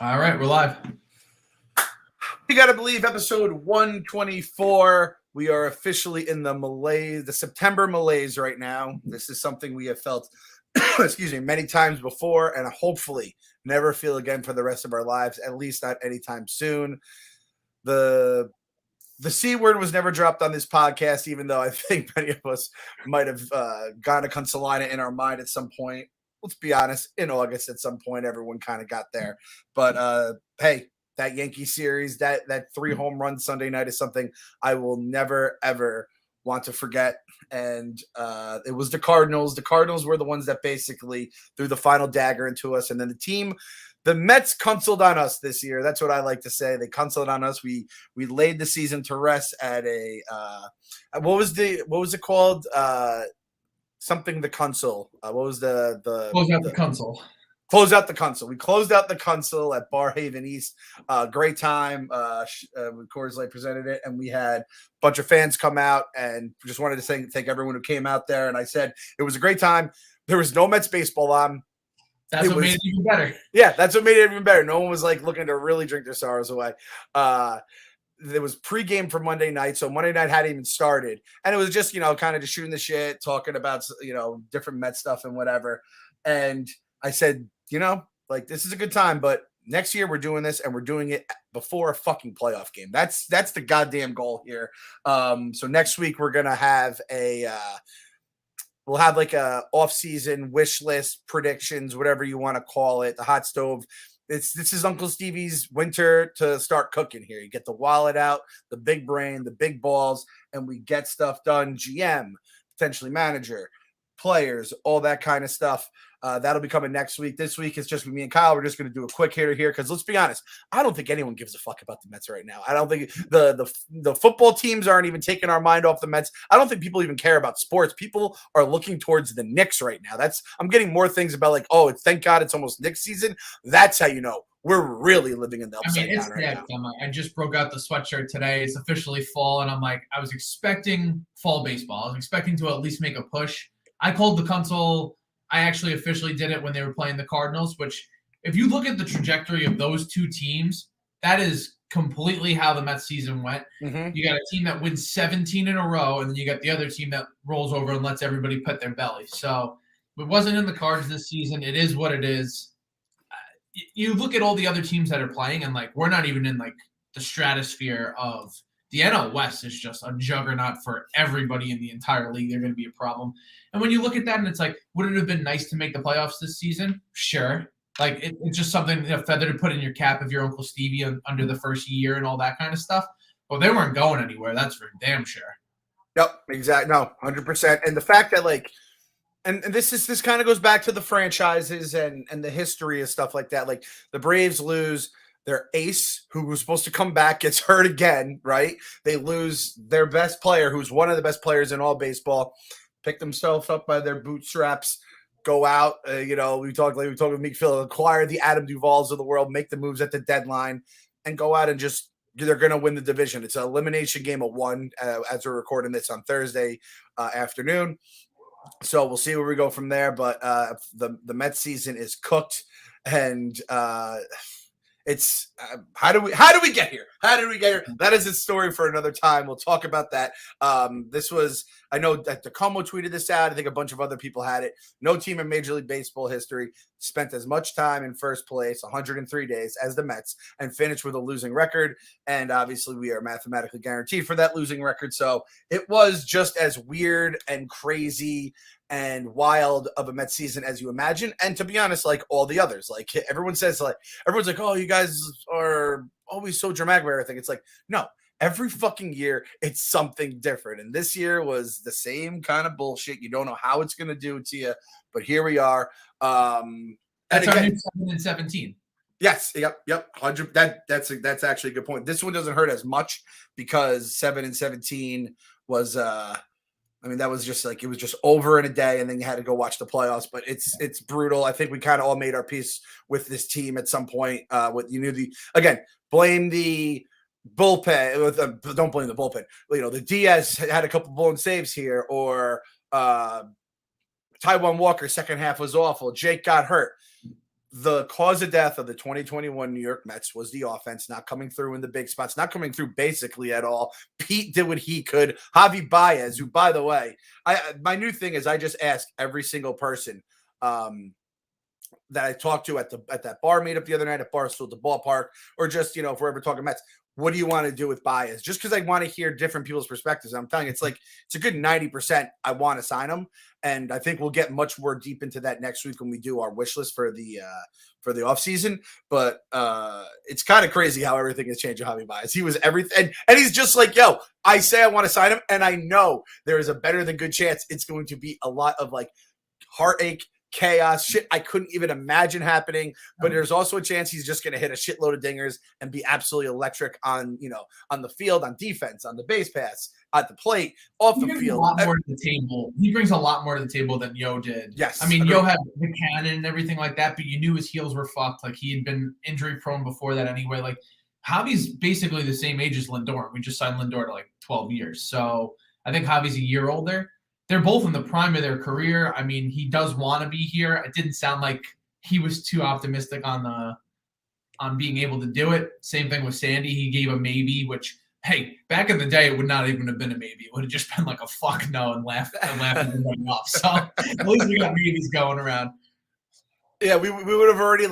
All right, we're live. You got to believe episode 124. We are officially in the malaise, the September malaise right now. This is something we have felt, excuse me, many times before, and hopefully never feel again for the rest of our lives, at least not anytime soon. The C word was never dropped on this podcast, even though I think many of us might have gone to Consolina in our mind at some point. Let's be honest, in August at some point, everyone kind of got there. But hey, that Yankee series, that 3 home run Sunday night is something I will never, ever want to forget. And it was the Cardinals. The Cardinals were the ones that basically threw the final dagger into us. And then the Mets consoled on us this year. That's what I like to say. They consoled on us. We laid the season to rest at a what was it called? Something the console. What was the Close out the console? Close out the console. We closed out the console at Barhaven East. Great time. Coors Light presented it, and we had a bunch of fans come out, and just wanted to thank everyone who came out there. And I said it was a great time. There was no Mets baseball on. That's what made it even better. Yeah, that's what made it even better. No one was like looking to really drink their sorrows away. There was pregame for Monday night, so Monday night hadn't even started, and it was just kind of just shooting the shit, talking about different Mets stuff and whatever. And I said, like, this is a good time, but next year we're doing this, and we're doing it before a fucking playoff game. That's the goddamn goal here. So next week we're gonna have we'll have like a off-season wish list, predictions, whatever you want to call it, the hot stove. This is Uncle Stevie's winter to start cooking here. You get the wallet out, the big brain, the big balls, and we get stuff done. GM, potentially manager, players, all that kind of stuff. That'll be coming next week. This week is just me and Kyle. We're just going to do a quick hitter here because let's be honest, I don't think anyone gives a fuck about the Mets right now. I don't think the football teams aren't even taking our mind off the Mets. I don't think people even care about sports. People are looking towards the Knicks right now. I'm getting more things about like, oh, thank God it's almost Knicks season. That's how you know we're really living in the upside down right now. I just broke out the sweatshirt today. It's officially fall, and I'm like, I was expecting fall baseball. I was expecting to at least make a push. I called the console. I actually officially did it when they were playing the Cardinals, which if you look at the trajectory of those two teams, that is completely how the Mets season went. Mm-hmm. You got a team that wins 17 in a row, and then you got the other team that rolls over and lets everybody pet their belly. So it wasn't in the cards this season. It is what it is. You look at all the other teams that are playing, and like we're not even in like the stratosphere of the NL West is just a juggernaut for everybody in the entire league. They're going to be a problem. And when you look at that and it's like, would it have been nice to make the playoffs this season? Sure. Like it's just something, a feather to put in your cap if you're Uncle Stevie under the first year and all that kind of stuff. But they weren't going anywhere. That's for damn sure. Yep, exactly. No, 100%. And the fact that like, and this kind of goes back to the franchises and the history of stuff like that. Like the Braves lose their ace, who was supposed to come back, gets hurt again, right? They lose their best player, who's one of the best players in all baseball, pick themselves up by their bootstraps, go out. We talked with Meek Phil, acquire the Adam Duvals of the world, make the moves at the deadline, and go out and just they're going to win the division. It's an elimination game of one as we're recording this on Thursday afternoon. So we'll see where we go from there. But the Mets season is cooked, and it's how do we get here? How did we get here? That is a story for another time. We'll talk about that. This was, I know that Tacoma tweeted this out. I think a bunch of other people had it. No team in Major League Baseball history spent as much time in first place, 103 days, as the Mets, and finished with a losing record. And obviously, we are mathematically guaranteed for that losing record. So it was just as weird and crazy and wild of a Mets season as you imagine. And to be honest, like all the others, like everyone's like, oh, you guys are always so dramatic about everything. It's like, no, every fucking year it's something different. And this year was the same kind of bullshit. You don't know how it's going to do it to you, but here we are. That's again, our new 7 and 17. Yes. Yep. 100. That's actually a good point. This one doesn't hurt as much because 7 and 17 was, that was just like, it was just over in a day and then you had to go watch the playoffs, but it's brutal. I think we kind of all made our peace with this team at some point. Blame the bullpen. Don't blame the bullpen. The Diaz had a couple blown saves here, or Taijuan Walker second half was awful. Jake got hurt. the cause of death of the 2021 New York Mets was the offense not coming through in the big spots, not coming through basically at all. Pete did what he could. Javi Baez, who, by the way, my new thing is I just ask every single person that I talked to at that bar meetup the other night at Barstool at the ballpark, or just, if we're ever talking Mets, what do you want to do with Baez? Just because I want to hear different people's perspectives. I'm telling you, it's a good 90% I want to sign him. And I think we'll get much more deep into that next week when we do our wish list for the offseason. But it's kind of crazy how everything has changed with Javi Baez. He was everything. And he's just like, yo, I say I want to sign him, and I know there is a better than good chance it's going to be a lot of like heartache, chaos, shit I couldn't even imagine happening. But there's also a chance he's just going to hit a shitload of dingers and be absolutely electric on the field, on defense, on the base pass, at the plate, off the field. A lot more to the table. He brings a lot more to the table than Yo did. Yes, I mean, Yo had the cannon and everything like that, but you knew his heels were fucked. Like, he had been injury prone before that anyway. Like, Javi's basically the same age as Lindor. We just signed Lindor to like 12 years. So I think Javi's a year older. They're both in the prime of their career. I mean, he does want to be here. It didn't sound like he was too optimistic on being able to do it. Same thing with Sandy. He gave a maybe, which, hey, back in the day, it would not even have been a maybe. It would have just been like a fuck no and laughing everybody off. So at least we got maybes going around. Yeah, we would have already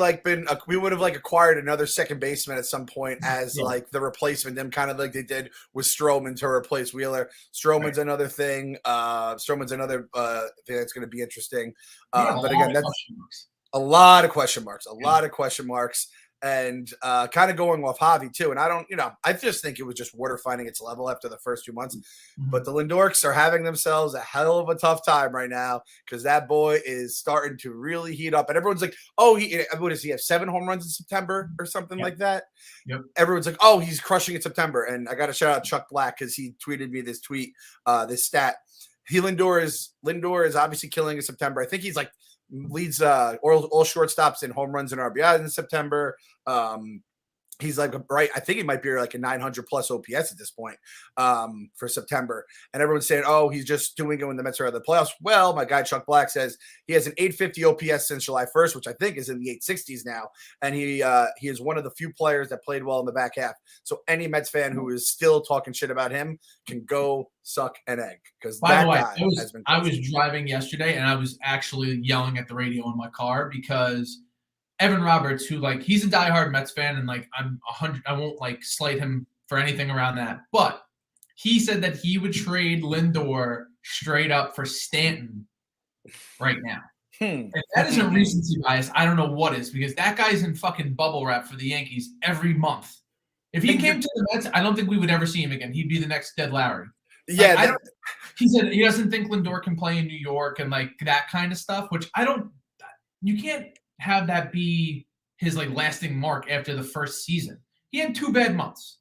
we would have acquired another second baseman at some point as like the replacement, them kind of like they did with Stroman to replace Wheeler. Stroman's another thing. Stroman's another thing that's going to be interesting. But again, that's a lot of question marks. And kind of going off Javi too. And I just think it was just water finding its level after the first 2 months. Mm-hmm. But the Lindorks are having themselves a hell of a tough time right now because that boy is starting to really heat up. And everyone's like, oh, what does he have? 7 home runs in September or something like that? Yep. Everyone's like, oh, he's crushing in September. And I got to shout out Chuck Black because he tweeted me this stat. Lindor is obviously killing in September. I think he's like leads all shortstops in home runs and RBIs in September. He's like I think he might be like a 900 plus OPS at this point for September. And everyone's saying, oh, he's just doing it when the Mets are out of the playoffs. Well, my guy Chuck Black says he has an 850 OPS since July 1st, which I think is in the 860s now. And he is one of the few players that played well in the back half. So any Mets fan who is still talking shit about him can go suck an egg. Because by the way, I was driving yesterday and I was actually yelling at the radio in my car because Evan Roberts, who he's a diehard Mets fan, and I won't slight him for anything around that, but he said that he would trade Lindor straight up for Stanton right now. If that isn't recency bias, I don't know what is, because that guy's in fucking bubble wrap for the Yankees every month. If he came to the Mets, I don't think we would ever see him again. He'd be the next Dead Lowry. Yeah, he said he doesn't think Lindor can play in New York and that kind of stuff, which you can't have that be his lasting mark after the first season. He had 2 bad months.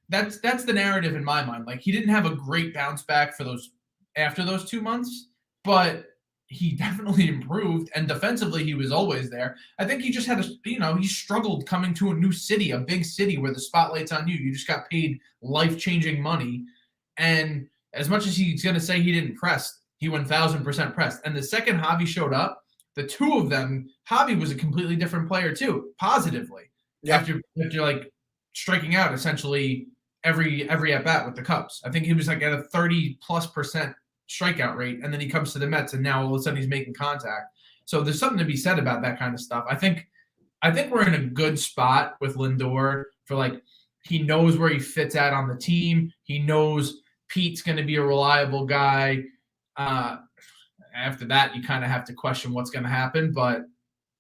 That's the narrative in my mind. He didn't have a great bounce back after those 2 months, but he definitely improved, and defensively he was always there. I think he just had he struggled coming to a new city, a big city where the spotlight's on you. You just got paid life-changing money, and as much as he's going to say he didn't press, he 1,000% pressed. And the second Javi showed up, the two of them, Javi was a completely different player too, positively. Yeah. After striking out essentially every at bat with the Cubs. I think he was at a 30+% strikeout rate, and then he comes to the Mets, and now all of a sudden he's making contact. So there's something to be said about that kind of stuff. I think we're in a good spot with Lindor for he knows where he fits at on the team. He knows Pete's going to be a reliable guy. After that, you kind of have to question what's going to happen, but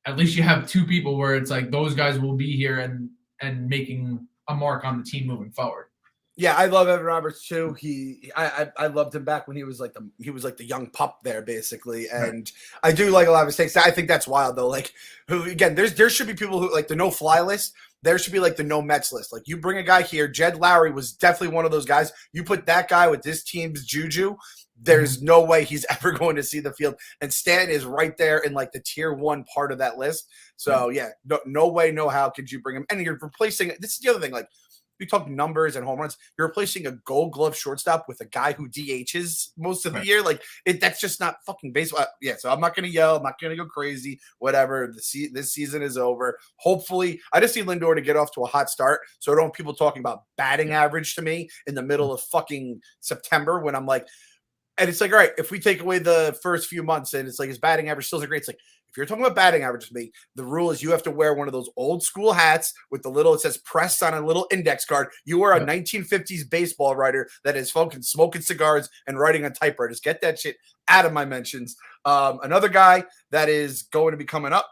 at least you have 2 people where it's those guys will be here and making a mark on the team moving forward. Yeah, I love Evan Roberts too. I loved him back when he was the young pup there basically, and I do like a lot of his takes. I think that's wild though. Again, there should be people who the no fly list. There should be the no Mets list. You bring a guy here. Jed Lowry was definitely one of those guys. You put that guy with this team's juju, there's no way he's ever going to see the field. And Stanton is right there in the tier 1 part of that list. So yeah, no way, no how could you bring him? And you're replacing. This is the other thing. you talk numbers and home runs. You're replacing a Gold Glove shortstop with a guy who DHs most of the year. Like that's just not fucking baseball. Yeah, so I'm not gonna yell. I'm not gonna go crazy. Whatever. This season is over. Hopefully, I just need Lindor to get off to a hot start, so I don't want people talking about batting average to me in the middle of fucking September when I'm like. And it's like, all right, if we take away the first few months and it's like his batting average still is great, it's like, if you're talking about batting average to me, the rule is you have to wear one of those old school hats with the little, it says pressed on a little index card. You are a 1950s baseball writer that is fucking smoking cigars and writing on typewriters. Get that shit out of my mentions. Another guy that is going to be coming up,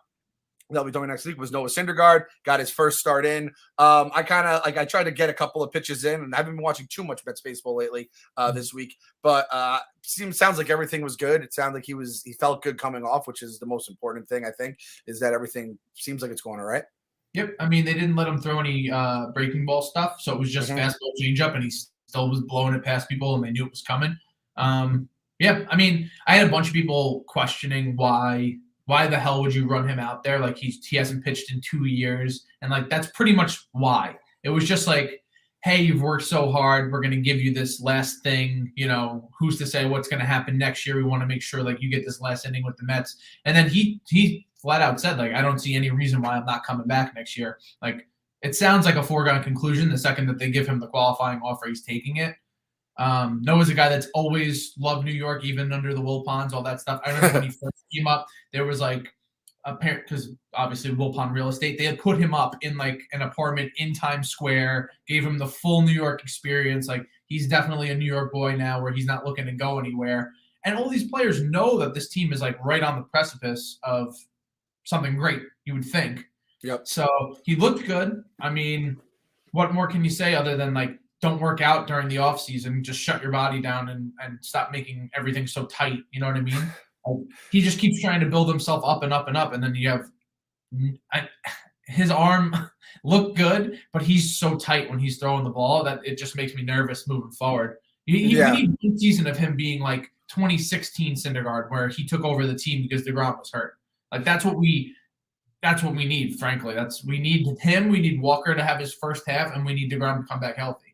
that'll be doing next week, was Noah Syndergaard. Got his first start in. I tried to get a couple of pitches in, and I haven't been watching too much Mets baseball lately this week. But sounds like everything was good. It sounded like he felt good coming off, which is the most important thing, I think, is that everything seems like it's going all right. Yep. I mean, they didn't let him throw any breaking ball stuff, so it was just fastball changeup, and he still was blowing it past people, and they knew it was coming. Yeah, I mean, I had a bunch of people questioning why the hell would you run him out there? Like he hasn't pitched in 2 years. And like, that's pretty much why. It was just like, hey, you've worked so hard. We're going to give you this last thing. You know, who's to say what's going to happen next year? We want to make sure like you get this last inning with the Mets. And then he flat out said, like, I don't see any reason why I'm not coming back next year. Like, it sounds like a foregone conclusion the second that they give him the qualifying offer, he's taking it. Noah's a guy that's always loved New York, even under the Wilpons, all that stuff. I remember when he first came up, there was like a parent, because obviously Wilpon real estate, they had put him up in like an apartment in Times Square, gave him the full New York experience. Like he's definitely a New York boy now where he's not looking to go anywhere. And all these players know that this team is like right on the precipice of something great, you would think. Yep. So he looked good. I mean, what more can you say other than like, don't work out during the off season, just shut your body down and stop making everything so tight. You know what I mean? He just keeps trying to build himself up and up and up. And then you have his arm looked good, but he's so tight when he's throwing the ball that it just makes me nervous moving forward. We need one season of him being like 2016 Syndergaard, where he took over the team because DeGrom was hurt. Like that's what we need, frankly. We need him. We need Walker to have his first half, and we need DeGrom to come back healthy.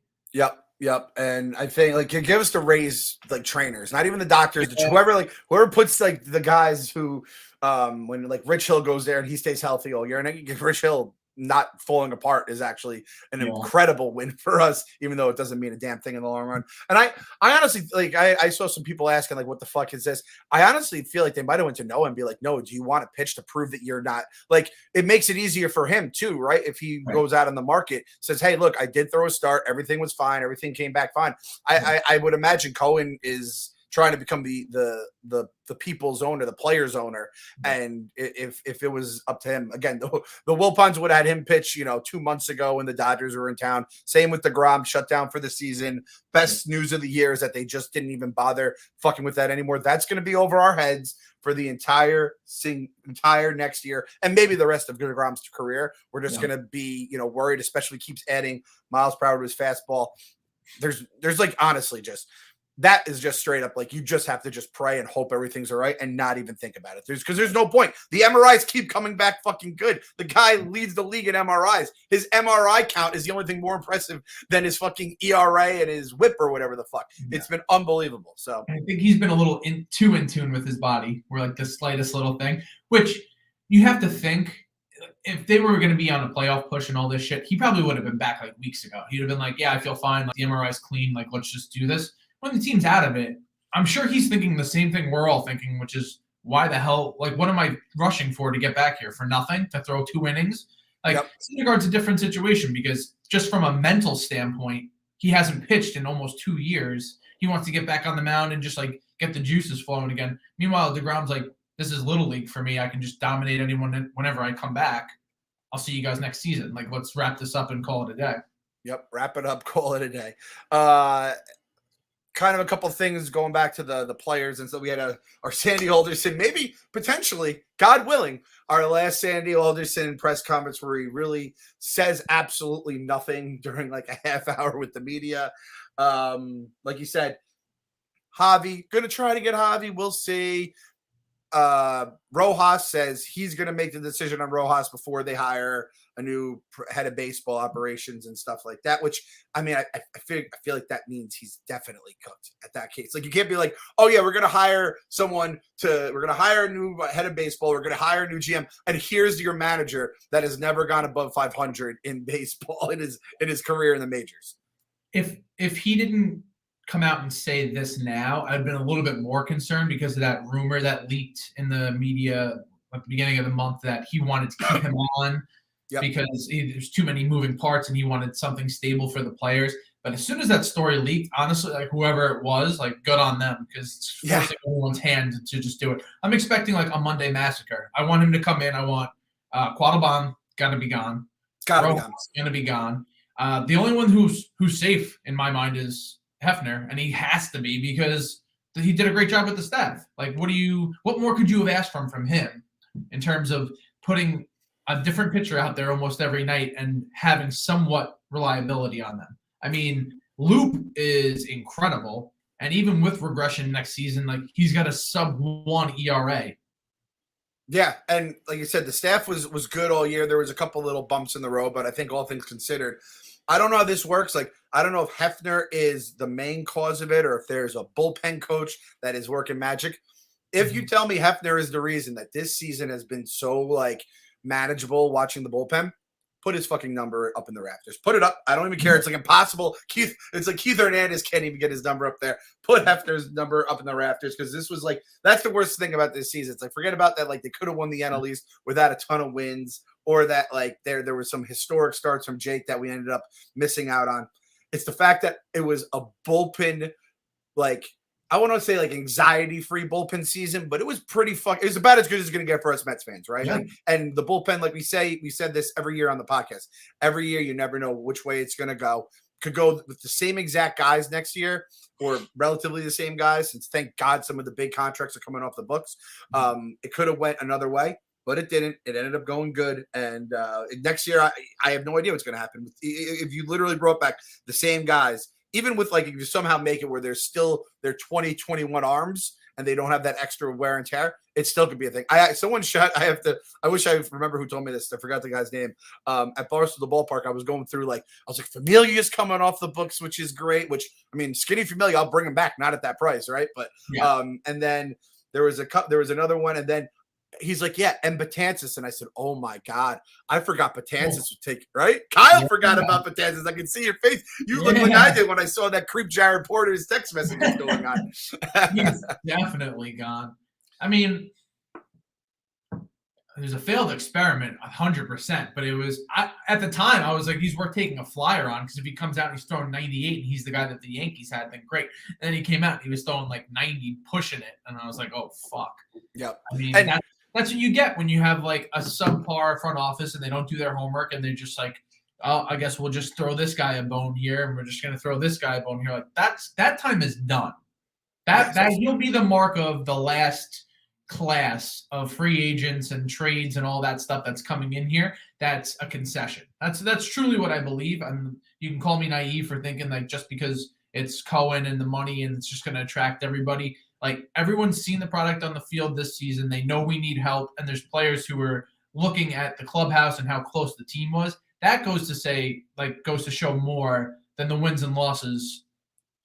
Yep. And I think like give us the Rays like trainers, not even the doctors, whoever puts like the guys who when like Rich Hill goes there and he stays healthy all year, and Rich Hill not falling apart is actually an incredible win for us, even though it doesn't mean a damn thing in the long run. And I honestly like I saw some people asking like, what the fuck is this? I honestly feel like they might have went to Noah and be like, no, do you want to pitch to prove that you're not like, it makes it easier for him too, right? If he goes out on the market, says, hey, look, I did throw a start, everything was fine, everything came back fine. I would imagine Cohen is trying to become the people's owner, the player's owner. And if it was up to him, again, the Wilpons would have had him pitch, 2 months ago when the Dodgers were in town. Same with DeGrom, shut down for the season. Best news of the year is that they just didn't even bother fucking with that anymore. That's going to be over our heads for the entire next year and maybe the rest of DeGrom's career. We're just going to be, worried, especially keeps adding miles per hour to his fastball. There's like, honestly, that is just straight up like you just have to just pray and hope everything's all right and not even think about it. Because there's no point. The MRIs keep coming back fucking good. The guy leads the league in MRIs. His MRI count is the only thing more impressive than his fucking ERA and his whip or whatever the fuck. Yeah. It's been unbelievable. So I think he's been a little too in tune with his body, where like the slightest little thing, which you have to think if they were going to be on a playoff push and all this shit, he probably would have been back like weeks ago. He'd have been like, yeah, I feel fine. Like the MRI's clean. Like, let's just do this. When the team's out of it, I'm sure he's thinking the same thing we're all thinking, which is why the hell, like, what am I rushing for to get back here? For nothing? To throw 2 innings? Like, Syndergaard's a different situation because just from a mental standpoint, he hasn't pitched in almost 2 years. He wants to get back on the mound and just, like, get the juices flowing again. Meanwhile, DeGrom's like, this is Little League for me. I can just dominate anyone whenever I come back. I'll see you guys next season. Like, let's wrap this up and call it a day. Yep, wrap it up, call it a day. Kind of a couple of things going back to the players. And so we had our Sandy Alderson, maybe potentially, God willing, our last Sandy Alderson press conference where he really says absolutely nothing during like a half hour with the media. Like you said, Javi, going to try to get Javi. We'll see. Rojas says he's going to make the decision on Rojas before they hire a new head of baseball operations and stuff like that, which, I mean, I feel like that means he's definitely cooked at that case. Like, you can't be like, oh yeah, we're going to hire a new head of baseball. We're going to hire a new GM. And here's your manager that has never gone above 500 in baseball in his career in the majors. If he didn't come out and say this now, I'd been a little bit more concerned because of that rumor that leaked in the media at the beginning of the month that he wanted to keep him on because there's too many moving parts and he wanted something stable for the players. But as soon as that story leaked, honestly, like whoever it was, like good on them because it's forcing everyone's hand to just do it. I'm expecting like a Monday massacre. I want him to come in. I want Quattlebaum got to be gone. Going to be gone. The only one who's safe in my mind is Hefner, and he has to be because he did a great job with the staff. Like, what more could you have asked from him in terms of putting a different pitcher out there almost every night and having somewhat reliability on them? I mean, Loop is incredible, and even with regression next season, like he's got a sub-1 ERA. Yeah, and like you said, the staff was good all year. There was a couple little bumps in the road, but I think all things considered, I don't know how this works. Like, I don't know if Hefner is the main cause of it or if there's a bullpen coach that is working magic. If you tell me Hefner is the reason that this season has been so, like, manageable watching the bullpen, put his fucking number up in the rafters. Put it up. I don't even care. It's like impossible. It's like Keith Hernandez can't even get his number up there. Put Hefner's number up in the rafters because this was like – that's the worst thing about this season. It's like forget about that. Like, they could have won the NL East without a ton of wins. Or that, like, there were some historic starts from Jake that we ended up missing out on. It's the fact that it was a bullpen, like, I want to say, like, anxiety-free bullpen season, but it was pretty it was about as good as it's going to get for us Mets fans, right? Yeah. Like, and the bullpen, like we said this every year on the podcast. Every year, you never know which way it's going to go. Could go with the same exact guys next year or relatively the same guys, since thank God some of the big contracts are coming off the books. It could have went another way. But it didn't. It ended up going good. And next year, I have no idea what's going to happen. If you literally brought back the same guys, even with, like, if you somehow make it where there's still their 20, 21 arms and they don't have that extra wear and tear, it still could be a thing. I wish I remember who told me this. I forgot the guy's name. At Barstool Ballpark, I was like, Familia's coming off the books, which is great, I mean, skinny Familia, I'll bring him back, not at that price, right? But, and then there was another one, and then he's like, yeah, and Betances. And I said, oh, my God. I forgot Betances would take, right? Kyle forgot about Betances. I can see your face. You look like I did when I saw that creep Jared Porter's text messages going on. He's definitely gone. I mean, it was a failed experiment, 100%. But it was, at the time, I was like, he's worth taking a flyer on because if he comes out and he's throwing 98 and he's the guy that the Yankees had, then great. And then he came out and he was throwing like 90, pushing it. And I was like, oh, fuck. Yep. I mean, that's what you get when you have like a subpar front office and they don't do their homework and they're just like, oh, I guess we'll just throw this guy a bone here and we're just going to throw this guy a bone here. Like that time is done. That he'll be the mark of the last class of free agents and trades and all that stuff that's coming in here. That's a concession. That's truly what I believe. And you can call me naive for thinking like just because it's Cohen and the money and it's just going to attract everybody. Like, everyone's seen the product on the field this season. They know we need help, and there's players who are looking at the clubhouse and how close the team was. That goes to show more than the wins and losses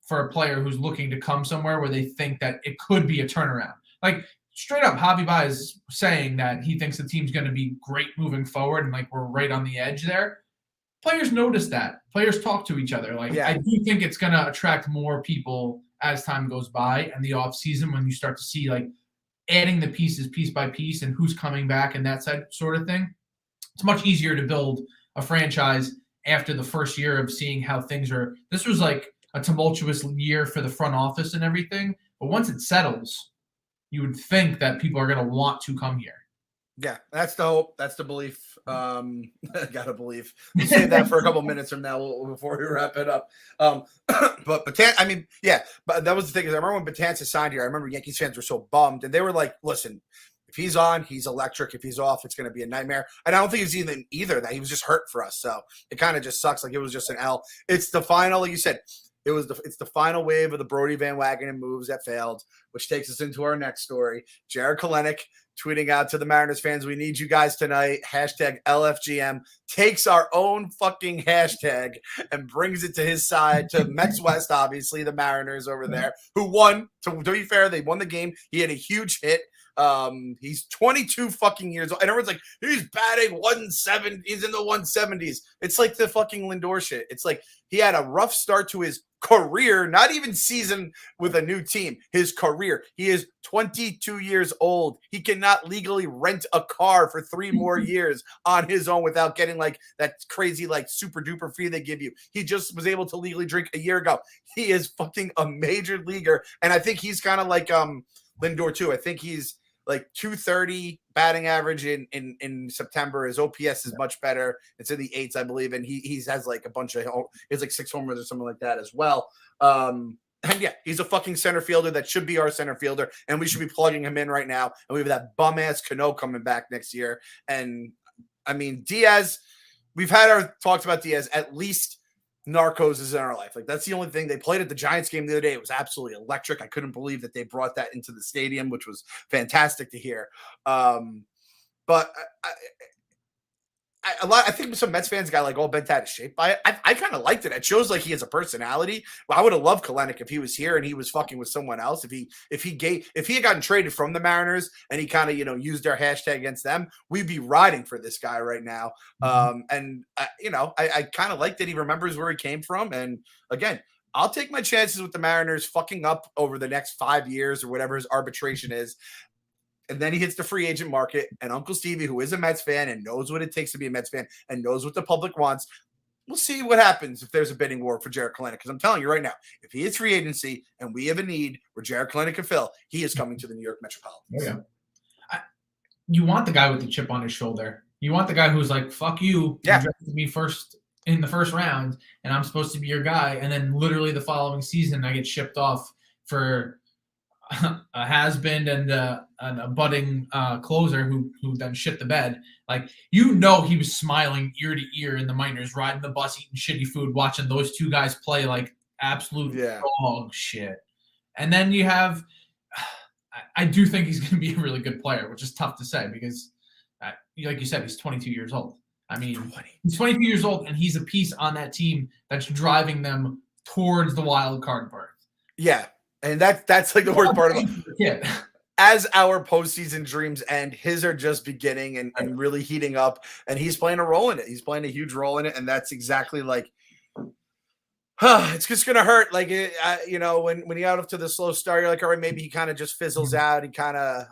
for a player who's looking to come somewhere where they think that it could be a turnaround. Like, straight up, Javi Baez is saying that he thinks the team's going to be great moving forward, and, like, we're right on the edge there. Players notice that. Players talk to each other. Like, I do think it's going to attract more people as time goes by and the off season when you start to see like adding the pieces piece by piece and who's coming back and that sort of thing. It's much easier to build a franchise after the first year of seeing how things are. This was like a tumultuous year for the front office and everything. But once it settles, you would think that people are going to want to come here. Yeah, that's the hope. That's the belief. Gotta believe. We'll save that for a couple minutes from now before we wrap it up. But but that was the thing. Is I remember when Betances signed here, I remember Yankees fans were so bummed, and they were like, listen, if he's on, he's electric. If he's off, it's going to be a nightmare. And I don't think it's either that. He was just hurt for us. So it kind of just sucks. Like, it was just an L. It's the final, like you said, It's the final wave of the Brody Van Wagenen moves that failed, which takes us into our next story. Jared Kalenic tweeting out to the Mariners fans, "We need you guys tonight. Hashtag LFGM." Takes our own fucking hashtag and brings it to his side, to Mets West, obviously, the Mariners over there, who won. To be fair, they won the game. He had a huge hit. He's 22 fucking years old. And everyone's like, he's batting 170. He's in the 170s. It's like the fucking Lindor shit. It's like he had a rough start to his career, not even season with a new team, his career. He is 22 years old. He cannot legally rent a car for 3 more years on his own without getting like that crazy, like super duper fee they give you. He just was able to legally drink a year ago. He is fucking a major leaguer. And I think he's kind of like Lindor too. I think he's like 230 batting average in September. His OPS is much better. It's in the 8s, I believe. And he has like a bunch of, he has like 6 homers or something like that as well. And yeah, he's a fucking center fielder that should be our center fielder. And we should be plugging him in right now. And we have that bum ass Cano coming back next year. And I mean, Diaz, we've had our talks about Diaz. At least Narcos is in our life. Like, that's the only thing. They played at the Giants game the other day. It was absolutely electric. I couldn't believe that they brought that into the stadium, which was fantastic to hear. But I think some Mets fans got like all bent out of shape by it. I kind of liked it. It shows like he has a personality. Well, I would have loved Kalenic if he was here and he was fucking with someone else. If he had gotten traded from the Mariners and he kind of used their hashtag against them, we'd be riding for this guy right now. And I kind of like that he remembers where he came from. And again, I'll take my chances with the Mariners fucking up over the next 5 years or whatever his arbitration is. And then he hits the free agent market, and Uncle Stevie, who is a Mets fan and knows what it takes to be a Mets fan and knows what the public wants, we'll see what happens if there's a bidding war for Jared Kalenic. Because I'm telling you right now, if he is free agency and we have a need where Jared Kalenic can fill, he is coming to the New York Metropolitans. Yeah. You want the guy with the chip on his shoulder. You want the guy who's like, fuck you. Yeah. You drafted me first in the first round, and I'm supposed to be your guy. And then literally the following season, I get shipped off for a has-been and a budding closer who then shit the bed. Like, he was smiling ear to ear in the minors, riding the bus, eating shitty food, watching those two guys play like absolute dog shit. And then you have, I do think he's going to be a really good player, which is tough to say because, like you said, he's 22 years old. I mean, he's 22 years old, and he's a piece on that team that's driving them towards the wild card berth. Yeah. And that's like the worst part of it. Yeah. As our postseason dreams end, his are just beginning and really heating up. And he's playing a role in it. He's playing a huge role in it. And that's exactly like, it's just going to hurt. Like, when you out to the slow start, you're like, all right, maybe he kind of just fizzles out. He kind of,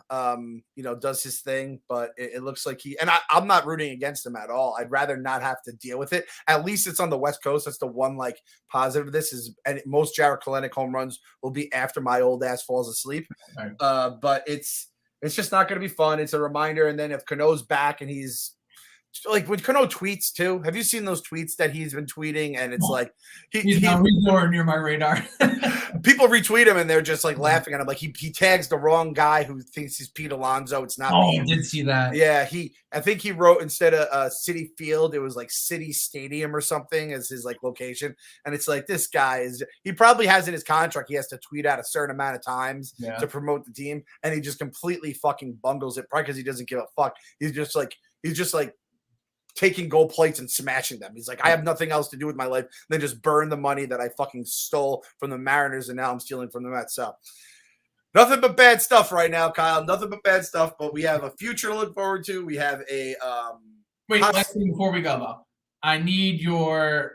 does his thing. But it looks like I'm not rooting against him at all. I'd rather not have to deal with it. At least it's on the West Coast. That's the one, like, positive of this is, and most Jared Kalenic home runs will be after my old ass falls asleep. Right. But it's just not going to be fun. It's a reminder. And then if Cano's back and he's, like when Cano tweets too, have you seen those tweets that he's been tweeting? And it's like he's nowhere near my radar. People retweet him and they're just like laughing at him. Like he tags the wrong guy who thinks he's Pete Alonso. It's not. Oh, I did see that. Yeah, I think he wrote instead of City Field, it was like City Stadium or something as his like location. And it's like this guy he probably has in his contract he has to tweet out a certain amount of times to promote the team, and he just completely fucking bungles it, probably because he doesn't give a fuck. He's just like taking gold plates and smashing them. He's like, I have nothing else to do with my life than just burn the money that I fucking stole from the Mariners, and now I'm stealing from the Mets. So nothing but bad stuff right now, Kyle. Nothing but bad stuff. But we have a future to look forward to. We have a wait. Last thing before we go, though, I need your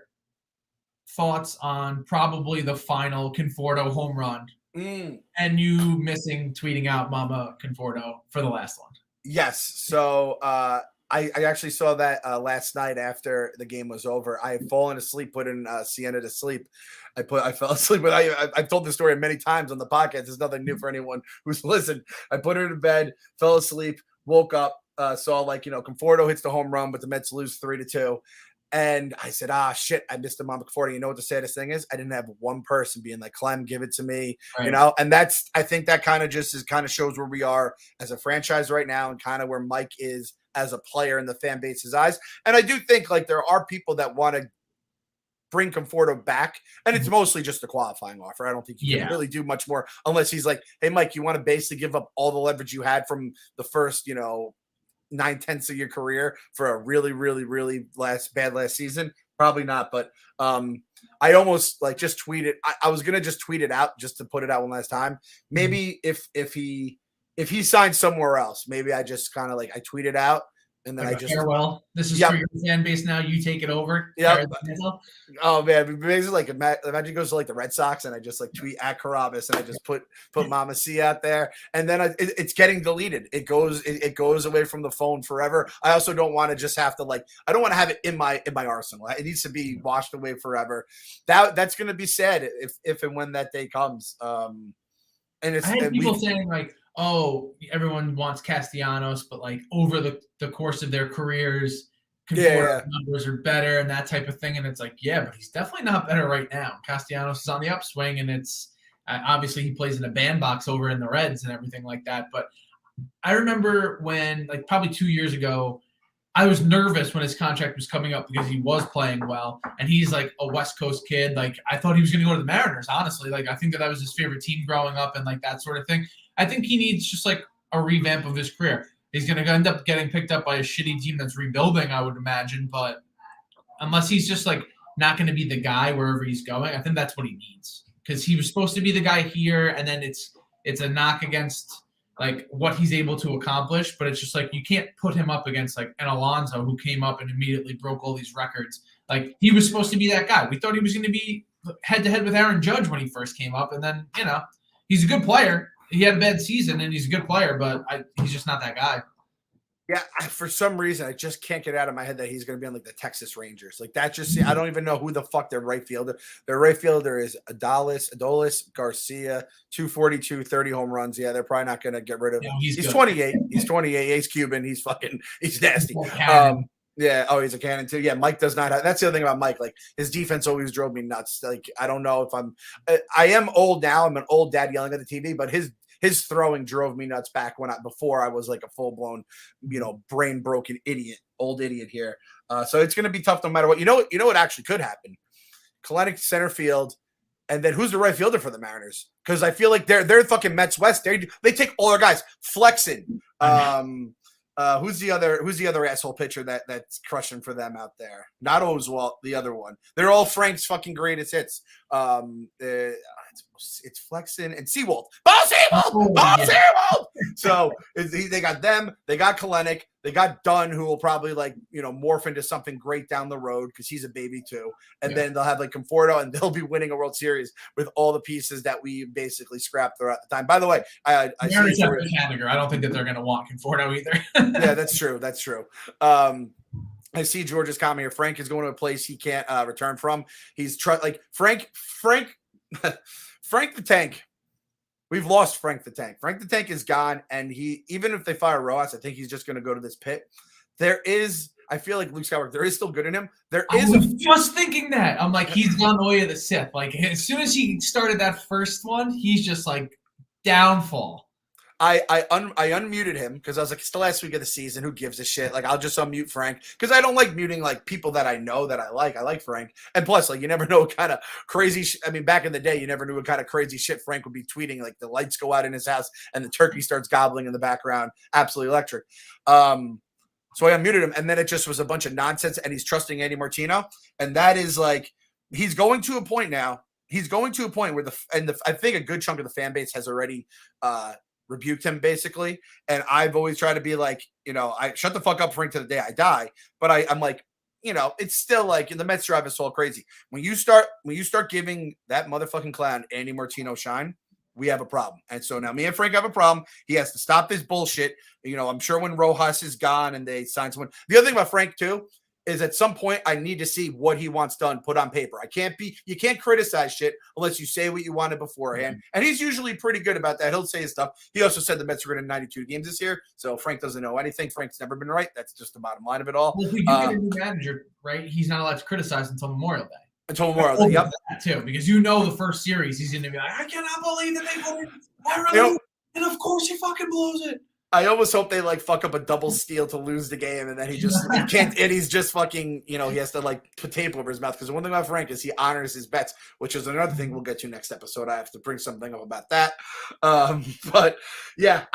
thoughts on probably the final Conforto home run, and you missing tweeting out Mama Conforto for the last one. Yes. So I actually saw that last night after the game was over. I had fallen asleep, putting Sienna to sleep. I fell asleep, but I've told this story many times on the podcast. It's nothing new for anyone who's listened. I put her to bed, fell asleep, woke up, saw Conforto hits the home run, but the Mets lose 3-2. And I said, shit, I missed the Mama Conforto. You know what the saddest thing is? I didn't have one person being like, Clem, give it to me, right. And I think that kind of shows where we are as a franchise right now and kind of where Mike is as a player in the fan base's eyes. And I do think like there are people that want to bring Conforto back, and it's mostly just a qualifying offer. I don't think you can really do much more unless he's like, hey, Mike, you want to basically give up all the leverage you had from the first, 9/10 of your career for a really, really, really bad last season? Probably not, but I almost like just tweeted. I was gonna just tweet it out just to put it out one last time. Maybe if he signs somewhere else, maybe I just kind of like I tweet it out and then like I just farewell. This is for your fan base now. You take it over. Yeah. Oh man, basically like imagine it goes to like the Red Sox and I just like tweet at Carabas and I just put Mama C out there and then it's getting deleted. It goes away from the phone forever. I also don't want to just have to I don't want to have it in my arsenal. It needs to be washed away forever. That's going to be sad if and when that day comes. And it's I had people saying like, oh, everyone wants Castellanos, but like over the course of their careers, numbers are better and that type of thing. And it's like, yeah, but he's definitely not better right now. Castellanos is on the upswing, and it's obviously he plays in a bandbox over in the Reds and everything like that. But I remember when, like probably 2 years ago, I was nervous when his contract was coming up because he was playing well, and he's like a West Coast kid. Like I thought he was going to go to the Mariners, honestly. Like I think that was his favorite team growing up and like that sort of thing. I think he needs just like a revamp of his career. He's going to end up getting picked up by a shitty team that's rebuilding, I would imagine. But unless he's just like not going to be the guy wherever he's going, I think that's what he needs, because he was supposed to be the guy here, and then it's a knock against like what he's able to accomplish. But it's just like you can't put him up against like an Alonso who came up and immediately broke all these records. Like he was supposed to be that guy. We thought he was going to be head to head with Aaron Judge when he first came up, and then he's a good player. He had a bad season, and he's a good player, but he's just not that guy. Yeah, for some reason, I just can't get out of my head that he's going to be on like the Texas Rangers. Like that just, I don't even know who the fuck their right fielder. Their right fielder is Adolis Garcia, 242, 30 home runs. Yeah, they're probably not going to get rid of him. He's 28. He's 28. He's Cuban. He's nasty. Yeah. Oh, he's a cannon too. Yeah, Mike does not have. That's the other thing about Mike. Like his defense always drove me nuts. Like I don't know if I am old now. I'm an old dad yelling at the TV, but his throwing drove me nuts back before I was like a full blown, brain broken old idiot here. So it's going to be tough no matter what. You know what actually could happen? Kalenic center field, and then who's the right fielder for the Mariners? Because I feel like they're fucking Mets West. They take all their guys. Flexen. Who's the other asshole pitcher that's crushing for them out there? Not Oswalt, the other one. They're all Frank's fucking greatest hits. It's Flexen and Seawold. Seawold! So they got them. They got Kalenic. They got Dunn, who will probably morph into something great down the road because he's a baby too. And then they'll have like Conforto, and they'll be winning a World Series with all the pieces that we basically scrapped throughout the time. By the way, I don't think that they're going to want Conforto either. Yeah, that's true. That's true. I see George's comment here. Frank is going to a place he can't return from. He's Frank the Tank. We've lost Frank the Tank. Frank the Tank is gone, and even if they fire Rojas, I think he's just going to go to this pit. I feel like Luke Skywalker, there is still good in him. I was just thinking that. I'm like, he's gone the way of the Sith. Like, as soon as he started that first one, he's just like downfall. I unmuted him because I was like, it's the last week of the season. Who gives a shit? Like, I'll just unmute Frank because I don't like muting like people that I know that I like. I like Frank, and plus, like, you never know what kind of crazy. I mean, back in the day, you never knew what kind of crazy shit Frank would be tweeting. Like, the lights go out in his house and the turkey starts gobbling in the background. Absolutely electric. So I unmuted him, and then it just was a bunch of nonsense. And he's trusting Andy Martino, and that is like he's going to a point now. He's going to a point where I think a good chunk of the fan base has already rebuked him basically. And I've always tried to be like, I shut the fuck up, Frank, to the day I die. But I'm like, it's still like the Mets drive us all crazy. When you start giving that motherfucking clown Andy Martino shine, we have a problem. And so now me and Frank have a problem. He has to stop this bullshit. I'm sure when Rojas is gone and they sign someone. The other thing about Frank too is at some point I need to see what he wants done put on paper. You can't criticize shit unless you say what you wanted beforehand. And he's usually pretty good about that. He'll say his stuff. He also said the Mets are going to 92 games this year. So Frank doesn't know anything. Frank's never been right. That's just the bottom line of it all. Well, if we do get a new manager, right, he's not allowed to criticize until Memorial Day. Until Memorial Day, yep. Too, because the first series he's going to be like, I cannot believe that they voted. And of course he fucking blows it. I almost hope they like fuck up a double steal to lose the game, and then he can't, and he's just fucking, he has to like put tape over his mouth. Because one thing about Frank is he honors his bets, which is another thing we'll get to next episode. I have to bring something up about that. But yeah,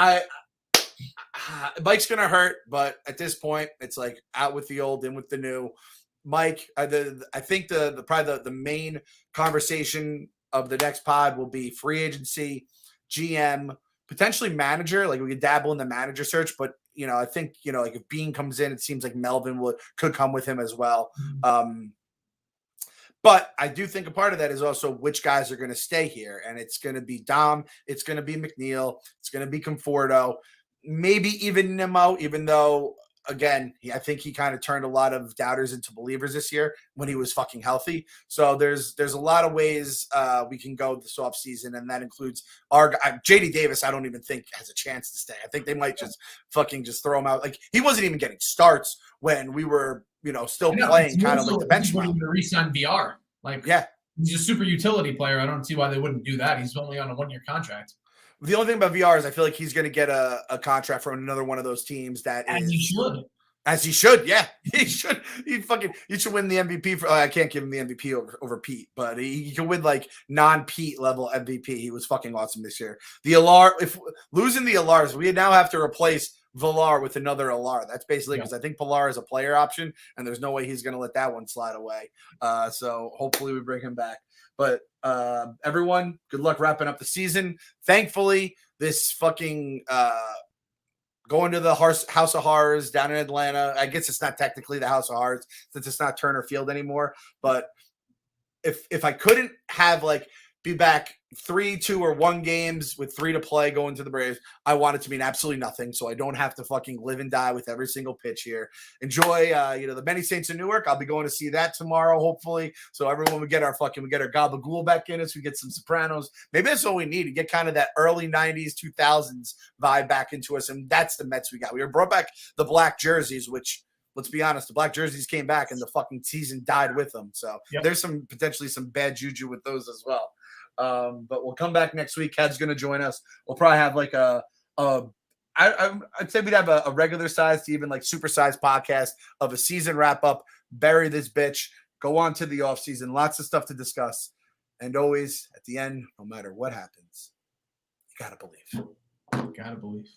Mike's gonna hurt, but at this point, it's like out with the old, in with the new. Mike, I think probably the main conversation of the next pod will be free agency, GM, potentially manager. Like we could dabble in the manager search, but I think like if Bean comes in, it seems like Melvin could come with him as well. But I do think a part of that is also which guys are going to stay here, and it's going to be Dom, it's going to be McNeil, it's going to be Conforto, maybe even Nimmo, even though. Again, I think he kind of turned a lot of doubters into believers this year when he was fucking healthy. So there's a lot of ways we can go this offseason, and that includes our JD Davis. I don't even think has a chance to stay. I think they might just throw him out. Like he wasn't even getting starts when we were still playing kind of like the bench. To re-sign VR, like he's a super utility player. I don't see why they wouldn't do that. He's only on a 1-year contract. The only thing about VR is I feel like he's going to get a contract from another one of those teams As he should, yeah. He should. He should win the MVP. I can't give him the MVP over Pete, but he can win like non-Pete level MVP. He was fucking awesome this year. The Alar, if losing the Alars, we now have to replace Villar with another Alar. That's basically because I think Pilar is a player option, and there's no way he's going to let that one slide away. So hopefully we bring him back. But everyone, good luck wrapping up the season. Thankfully, this fucking going to the House of Horrors down in Atlanta. I guess it's not technically the House of Horrors since it's not Turner Field anymore. But if I couldn't have be back 3, 2, or 1 games with 3 to play going to the Braves, I want it to mean absolutely nothing, so I don't have to fucking live and die with every single pitch here. Enjoy, the Many Saints of Newark. I'll be going to see that tomorrow, hopefully. So everyone we get our gabagool back in us. We get some Sopranos. Maybe that's all we need to get kind of that early 90s, 2000s vibe back into us, and that's the Mets we got. We brought back the black jerseys, which, let's be honest, the black jerseys came back and the fucking season died with them. So there's potentially some bad juju with those as well. But we'll come back next week. Ked's going to join us. We'll probably have I'd say we'd have a regular size to even super sized podcast of a season wrap up, bury this bitch, go on to the off season. Lots of stuff to discuss. And always at the end, no matter what happens, you got to believe. Gotta believe.